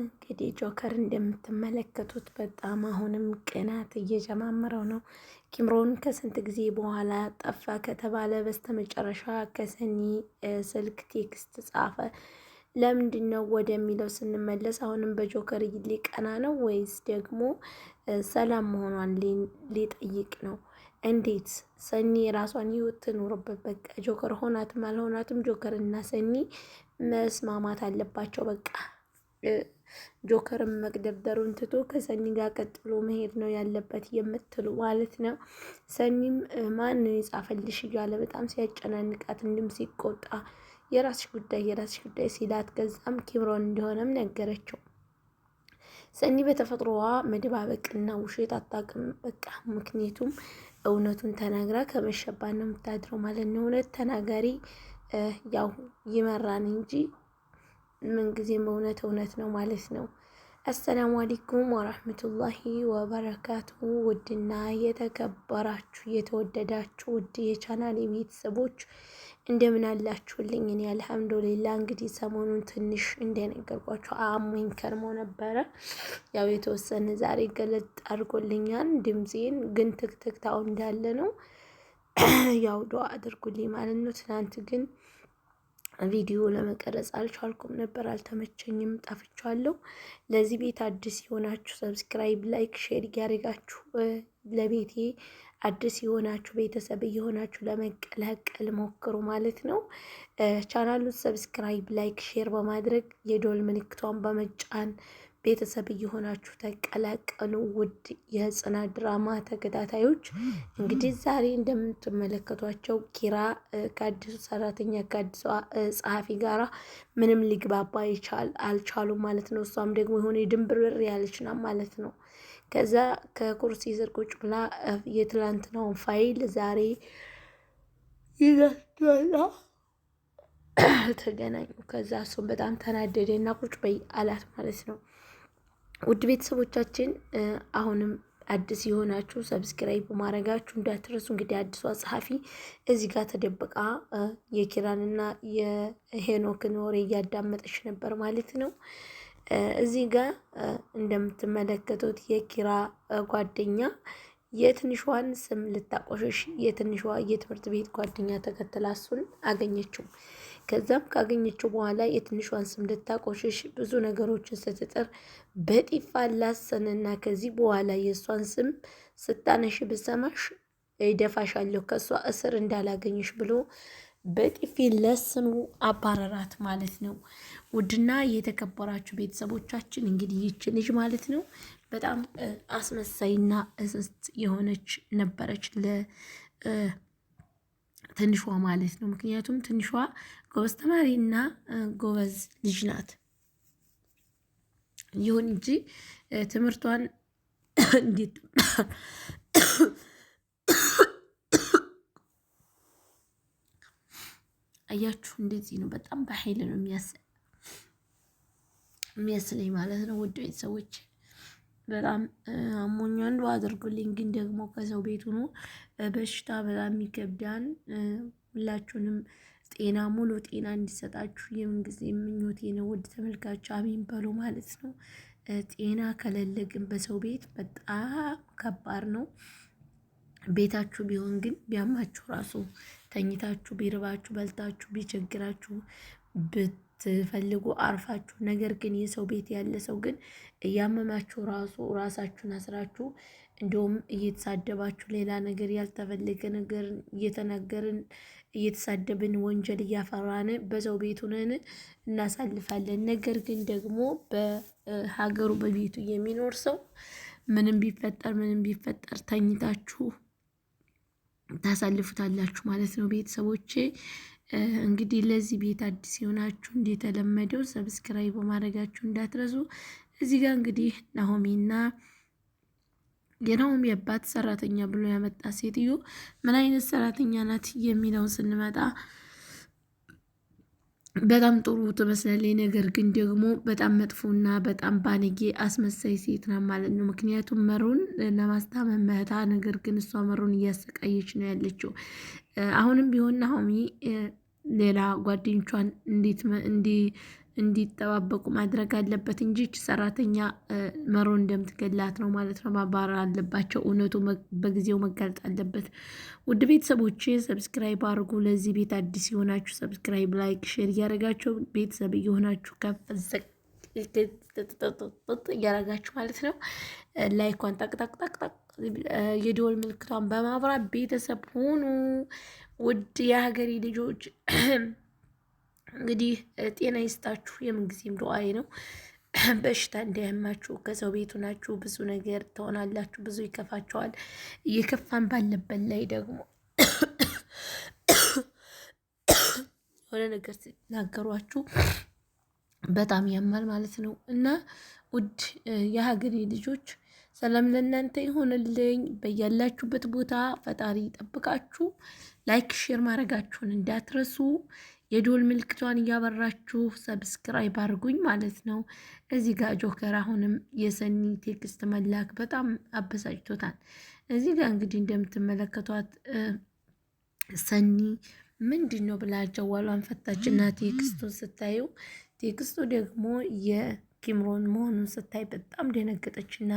እንግዲህ ጆከር እንደምትመለከቱት በጣም አሁንም ቅናት እየጀማመረው ነው። ኪምሮን ከስንት ጊዜ በኋላ ጠፋ ከተባለ በስተመጨረሻ ከሰኒ ስልክ ቴክስት ጻፈ። ለምንድን ነው ወደሚለው ስንመለስ አሁንም በጆከር ሊቀና ነው ወይስ ደግሞ ሰላም መሆኗን ሊጠይቅ ነው? እንዴት ሰኒ የራሷን ህይወት ትኖርበት። በቃ ጆከር ሆናትም አልሆናትም ጆከር እና ሰኒ መስማማት አለባቸው። በቃ ጆከርም መቅደብደሩን ትቶ ከሰኒ ጋር ቀጥሎ መሄድ ነው ያለበት የምትሉ ማለት ነው። ሰኒም ማን የጻፈልሽ እያለ በጣም ሲያጨናንቃት እንዲሁም ሲቆጣ የራስሽ ጉዳይ ሲላት ከዛም ኪምሮን እንደሆነም ነገረችው። ሰኒ በተፈጥሮዋ መደባበቅና ውሸት አታውቅም። በቃ ምክንያቱም እውነቱን ተናግራ ከመሸባት ነው የምታድረው ማለት ነው። እውነት ተናጋሪ ያው ይመራን እንጂ ምንጊዜም እውነት ነው ማለት ነው። አሰላሙ አለይኩም ወራህመቱላሂ ወበረካቱ። ውድና የተከበራችሁ የተወደዳችሁ ውድ የቻናል ቤተሰቦች እንደምን አላችሁልኝ? እኔ አልሐምዱሊላ። እንግዲህ ሰሞኑን ትንሽ እንደነገርኳችሁ አሞኝ ከርሞ ነበረ። ያው የተወሰነ ዛሬ ገለጥ አድርጎልኛል ድምፄን፣ ግን ትክትክታው እንዳለ ነው። ያው ዱአ አድርጉልኝ ማለት ነው። ትናንት ግን ቪዲዮ ለመቀረጽ አልቻልኩም ነበር፣ አልተመቸኝም፣ ጠፍቻለሁ። ለዚህ ቤት አዲስ የሆናችሁ ሰብስክራይብ፣ ላይክ፣ ሼር እያደረጋችሁ ለቤቴ አዲስ የሆናችሁ ቤተሰብ እየሆናችሁ ለመቀላቀል ሞክሩ ማለት ነው። ቻናሉን ሰብስክራይብ፣ ላይክ፣ ሼር በማድረግ የዶል ምልክቷን በመጫን ቤተሰብ እየሆናችሁ ተቀላቀሉ። ውድ የጽናት ድራማ ተከታታዮች እንግዲህ ዛሬ እንደምትመለከቷቸው ኪራ ከአዲሱ ሰራተኛ ከአዲሷ ጸሐፊ ጋራ ምንም ሊግባባ አልቻሉም ማለት ነው። እሷም ደግሞ የሆነ ድንብርብር ያለች ናት ማለት ነው። ከዛ ከኩርሲ ስር ቁጭ ብላ የትላንትናውን ፋይል ዛሬ ይዛችኋላ ተገናኙ። ከዛ እሱም በጣም ተናደደ እና ቁጭ በይ አላት ማለት ነው። ውድ ቤተሰቦቻችን አሁንም አዲስ የሆናችሁ ሰብስክራይብ ማድረጋችሁ እንዳትረሱ። እንግዲህ አዲሷ ጸሐፊ እዚህ ጋር ተደብቃ የኪራንና የሄኖክን ወሬ እያዳመጠች ነበር ማለት ነው። እዚህ ጋር እንደምትመለከቱት የኪራ ጓደኛ የትንሿን ስም ልታቆሸሽ የትንሿ የትምህርት ቤት ጓደኛ ተከትላ እሱን አገኘችው። ከዛም ካገኘችው በኋላ የትንሿን ስም ልታቆሽሽ ብዙ ነገሮችን ስትጥር በጢፋ ላሰንና ከዚህ በኋላ የእሷን ስም ስታነሽ ብሰማሽ ይደፋሻለሁ ከእሷ እስር እንዳላገኝሽ ብሎ በጢፊ ለስኑ አባረራት ማለት ነው። ውድና የተከበራችሁ ቤተሰቦቻችን እንግዲህ ይች ልጅ ማለት ነው በጣም አስመሳይና እስስት የሆነች ነበረች ትንሿ ማለት ነው። ምክንያቱም ትንሿ ጎበዝ ተማሪና ጎበዝ ልጅ ናት። ይሁን እንጂ ትምህርቷን እንዴት አያችሁ፣ እንደዚህ ነው። በጣም በኃይል ነው የሚያስለኝ ማለት ነው። ውድ ቤተሰቦች በጣም አሞኛል አድርጉልኝ። ግን ደግሞ ከሰው ቤት ሆኖ በሽታ በጣም ይከብዳል። ሁላችሁንም ጤና ሙሉ ጤና እንዲሰጣችሁ የምንጊዜ ምኞቴ ነው። ውድ ተመልካች አሜን በሉ ማለት ነው። ጤና ከሌለ ግን በሰው ቤት በጣም ከባድ ነው። ቤታችሁ ቢሆን ግን ቢያማችሁ ራሱ ተኝታችሁ ቢርባችሁ በልታችሁ ቢቸግራችሁ ብትፈልጉ አርፋችሁ፣ ነገር ግን የሰው ቤት ያለ ሰው ግን እያመማችሁ ራሳችሁን አስራችሁ እንዲሁም እየተሳደባችሁ ሌላ ነገር ያልተፈለገ ነገር እየተናገርን እየተሳደብን ወንጀል እያፈራን በሰው ቤት ሆነን እናሳልፋለን። ነገር ግን ደግሞ በሀገሩ በቤቱ የሚኖር ሰው ምንም ቢፈጠር ተኝታችሁ ታሳልፉታላችሁ ማለት ነው። ቤተሰቦቼ እንግዲህ ለዚህ ቤት አዲስ የሆናችሁ እንደተለመደው ሰብስክራይብ ማድረጋችሁ እንዳትረሱ። እዚህ ጋር እንግዲህ ናሆሚና የናሆሚ አባት ሰራተኛ ብሎ ያመጣ ሴትዮ ምን አይነት ሰራተኛ ናት የሚለውን ስንመጣ በጣም ጥሩ ትመስላለች። ነገር ግን ደግሞ በጣም መጥፎና በጣም ባለጌ አስመሳይ ሴት ናት ማለት ነው። ምክንያቱም መሩን ለማስታመም መታ፣ ነገር ግን እሷ መሩን እያሰቃየች ነው ያለችው። አሁንም ቢሆን ናሆሚ ሌላ ጓደኞቿን እንዲጠባበቁ ማድረግ አለበት እንጂ ሰራተኛ መሮ እንደምትገላት ነው ማለት ነው። ማባረር አለባቸው። እውነቱ በጊዜው መጋለጥ አለበት። ውድ ቤተሰቦቼ ሰብስክራይብ አድርጉ። ለዚህ ቤት አዲስ የሆናችሁ ሰብስክራይብ፣ ላይክ፣ ሼር እያደረጋችሁ ቤተሰብ እየሆናችሁ ከፈዘቅ እያደረጋችሁ ማለት ነው። ላይኳን ጠቅጠቅጠቅጠቅ የደወል ምልክቷን በማብራት ቤተሰብ ሆኑ። ውድ የሀገሬ ልጆች እንግዲህ ጤና ይስጣችሁ። የምንጊዜም ዱዓዬ ነው። በሽታ እንዳያማችሁ። ከሰው ቤቱ ናችሁ፣ ብዙ ነገር ትሆናላችሁ፣ ብዙ ይከፋቸዋል። እየከፋን ባለበት ላይ ደግሞ የሆነ ነገር ሲናገሯችሁ በጣም ያማል ማለት ነው። እና ውድ የሀገሬ ልጆች ሰላም ለእናንተ ይሆንልኝ። በያላችሁበት ቦታ ፈጣሪ ይጠብቃችሁ። ላይክ ሼር ማድረጋችሁን እንዳትረሱ። የዶል ምልክቷን እያበራችሁ ሰብስክራይብ አድርጉኝ ማለት ነው። እዚህ ጋር ጆከር አሁንም የሰኒ ቴክስት መላክ በጣም አበሳጭቶታል። እዚህ ጋር እንግዲህ እንደምትመለከቷት ሰኒ ምንድን ነው ብላ ጀዋሏን ፈታችና ቴክስቱን ስታዩ ቴክስቱ ደግሞ የኪምሮን መሆኑን ስታይ በጣም ደነገጠችና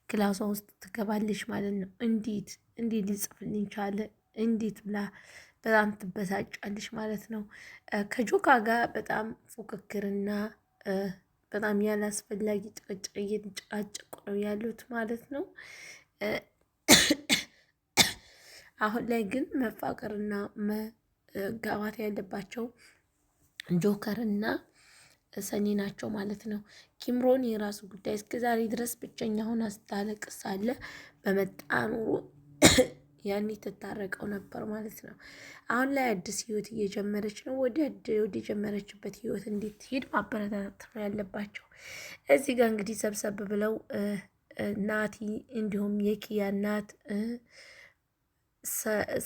ክላሷ ውስጥ ትገባለች ማለት ነው። እንዴት ሊጽፍልኝ ቻለ? እንዴት ብላ በጣም ትበሳጫለች ማለት ነው። ከጆካ ጋር በጣም ፉክክርና በጣም ያላስፈላጊ ጭቅጭቅ እየተጨቃጨቁ ነው ያሉት ማለት ነው። አሁን ላይ ግን መፋቀርና መጋባት ያለባቸው ጆከርና ሰኒ ናቸው ማለት ነው። ኪምሮን የራሱ ጉዳይ እስከዛሬ ድረስ ብቸኛ ሆና ስታለቅስ ሳለ በመጣ ኑሮ ያኔ ትታረቀው ነበር ማለት ነው። አሁን ላይ አዲስ ህይወት እየጀመረች ነው። ወደ ጀመረችበት ህይወት እንድትሄድ ማበረታታት ነው ያለባቸው። እዚህ ጋር እንግዲህ ሰብሰብ ብለው ናቲ እንዲሁም የኪያ እናት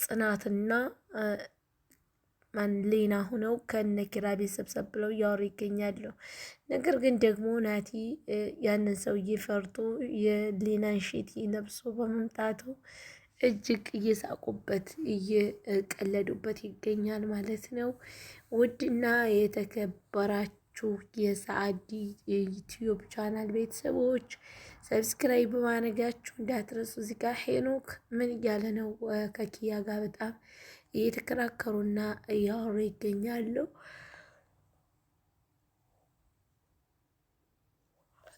ጽናትና ሌና ሁነው ከነ ኪራ ቤት ሰብሰብ ብለው እያወሩ ይገኛሉ። ነገር ግን ደግሞ ናቲ ያንን ሰውዬ ፈርቶ የሌናን ሼቲ ለብሶ በመምጣቱ እጅግ እየሳቁበት እየቀለዱበት ይገኛል ማለት ነው። ውድና የተከበራችሁ የሰአዲ የዩቲዩብ ቻናል ቤተሰቦች ሰብስክራይብ በማድረጋችሁ እንዳትረሱ። እዚህ ጋር ሄኖክ ምን እያለ ነው? ከኪያ ጋር በጣም እየተከራከሩና እያወሩ ይገኛሉ።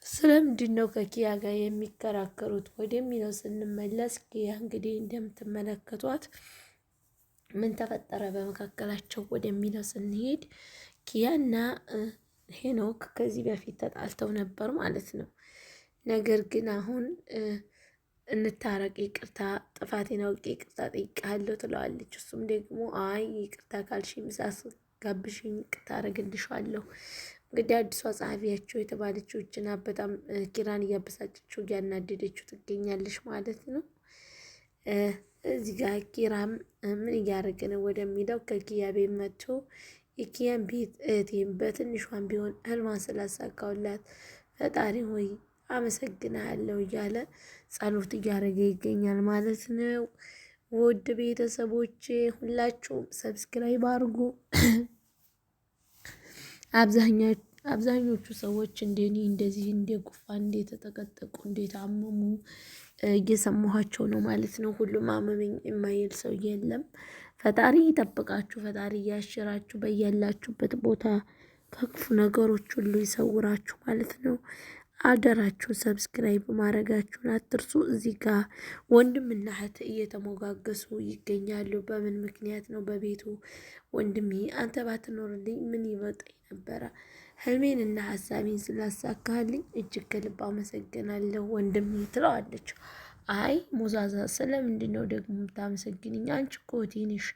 ስለምንድን ነው ከኪያ ጋር የሚከራከሩት ወደሚለው ስንመለስ ኪያ እንግዲህ እንደምትመለከቷት ምን ተፈጠረ በመካከላቸው ወደሚለው ስንሄድ ኪያና ሄኖክ ከዚህ በፊት ተጣልተው ነበር ማለት ነው። ነገር ግን አሁን እንታረቅ፣ ይቅርታ ጥፋቴን አውቄ ይቅርታ ጠይቄሃለሁ ትለዋለች። እሱም ደግሞ አይ ይቅርታ ካልሽ ምሳስ ጋብሽኝ ይቅርታ አደርግልሻለሁ። እንግዲህ አዲሷ ጸሐፊያቸው የተባለችው እችና በጣም ኪራን እያበሳጨችው እያናደደችው ትገኛለች ማለት ነው። እዚህ ጋር ኪራም ምን እያደረገ ነው ወደሚለው ከኪያ ቤት መጥቶ የኪያን ቤት እህቴም በትንሿን ቢሆን ህልሟን ስላሳካውላት ፈጣሪ ሆይ አመሰግናለሁ እያለ ጸሎት እያደረገ ይገኛል ማለት ነው። ውድ ቤተሰቦቼ ሁላችሁም ሰብስክራይብ አድርጉ። አብዛኞቹ ሰዎች እንደኔ እንደዚህ እንደ ጉንፋን እንደተጠቀጠቁ እንደታመሙ እየሰማኋቸው ነው ማለት ነው። ሁሉም አመመኝ የማይል ሰው የለም። ፈጣሪ ይጠብቃችሁ፣ ፈጣሪ እያሽራችሁ፣ በያላችሁበት ቦታ ከክፉ ነገሮች ሁሉ ይሰውራችሁ ማለት ነው። አደራችሁ ሰብስክራይብ ማድረጋችሁን አትርሱ። እዚህ ጋር ወንድምና እህት እየተሞጋገሱ ይገኛሉ። በምን ምክንያት ነው? በቤቱ ወንድሜ አንተ ባትኖርልኝ ምን ይበጠኝ ነበረ? ህልሜንና ሀሳቤን ስላሳካልኝ እጅግ ከልብ አመሰግናለሁ ወንድሜ ትለዋለች። አይ ሞዛዛ ስለምንድን ነው ደግሞ የምታመሰግንኝ? አንቺ እኮ ትንሽ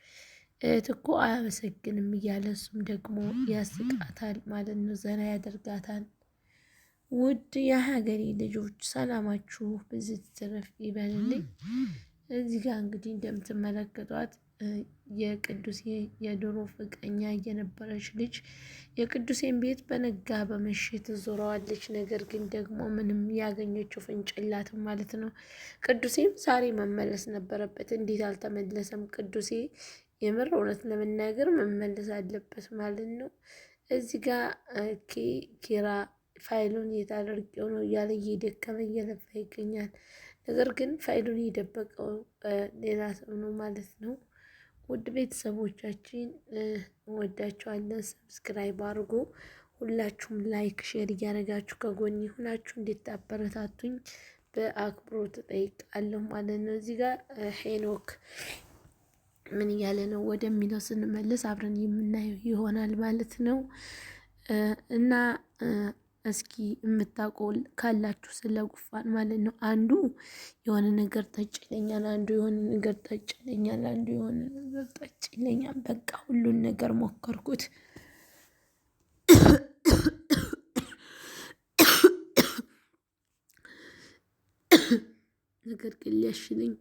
እህት እኮ አያመሰግንም እያለ እሱም ደግሞ ያስቃታል ማለት ነው። ዘና ያደርጋታል። ውድ የሀገሬ ልጆች ሰላማችሁ ብዙ ትረፍ ይበልልኝ። እዚህ ጋር እንግዲህ እንደምትመለከቷት የቅዱሴ የድሮ ፍቅረኛ የነበረች ልጅ የቅዱሴን ቤት በነጋ በመሸት ዞረዋለች። ነገር ግን ደግሞ ምንም ያገኘችው ፍንጭ የላትም ማለት ነው። ቅዱሴም ዛሬ መመለስ ነበረበት። እንዴት አልተመለሰም? ቅዱሴ የምር እውነት ለመናገር መመለስ አለበት ማለት ነው። እዚህ ጋር ኪራ ፋይሉን የታደርገው ነው እያለ እየደከመ እየለፋ ይገኛል። ነገር ግን ፋይሉን የደበቀው ሌላ ሰው ነው ማለት ነው። ውድ ቤተሰቦቻችን እንወዳችኋለን። ሰብስክራይብ አድርጎ ሁላችሁም ላይክ ሼር እያደረጋችሁ ከጎን ሁናችሁ እንድታበረታቱኝ በአክብሮት እጠይቃለሁ ማለት ነው። እዚህ ጋር ሄኖክ ምን እያለ ነው ወደሚለው ስንመለስ አብረን የምናየው ይሆናል ማለት ነው። እና እስኪ የምታውቁ ካላችሁ ስለ ጉንፋን ማለት ነው። አንዱ የሆነ ነገር ጠጭ ይለኛል፣ አንዱ የሆነ ነገር ጠጭ ይለኛል፣ አንዱ የሆነ ነገር ጠጭ ይለኛል። በቃ ሁሉን ነገር ሞከርኩት። ነገር ግን ሊያሽለኝ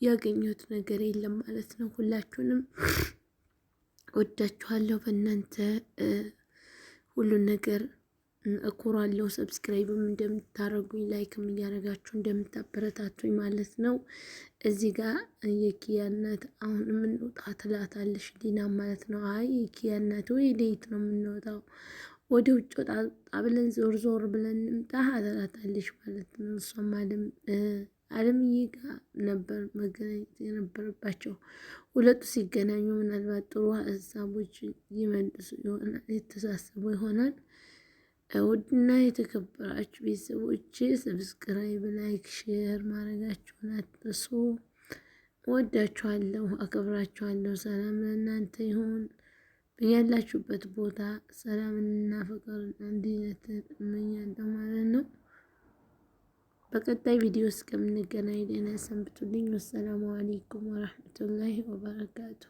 ያገኘሁት ነገር የለም ማለት ነው። ሁላችሁንም ወዳችኋለሁ። በእናንተ ሁሉን ነገር እኮራለሁ። ሰብስክራይብም እንደምታረጉኝ ላይክም እያደረጋችሁ እንደምታበረታቱኝ ማለት ነው። እዚህ ጋር የኪያ እናት አሁን የምንወጣ ትላታለሽ ዲና ማለት ነው። አይ የኪያ እናት ወይ ሌት ነው የምንወጣው፣ ወደ ውጭ ወጣ ብለን ዞር ዞር ብለን እንምጣ ትላታለሽ ማለት ነው። እሷም አለምዬ ጋር ነበር መገናኘት የነበረባቸው። ሁለቱ ሲገናኙ ምናልባት ጥሩ ሀሳቦች ይመልሱ ይሆናል፣ የተሳሰቡ ይሆናል። ውድና የተከበራችሁ ቤተሰቦች ሰብስክራይብ፣ ላይክ፣ ሼር ማድረጋችሁን አትርሱ። ወዳችኋለሁ፣ አከብራችኋለሁ። ሰላም ለእናንተ ይሁን። ያላችሁበት ቦታ ሰላምና ፍቅር አንድነት እመኛለሁ ማለት ነው። በቀጣይ ቪዲዮ እስከምንገናኝ ደህና ሰንብቱልኝ። ወሰላሙ አለይኩም ወራህመቱላሂ ወበረካቱ።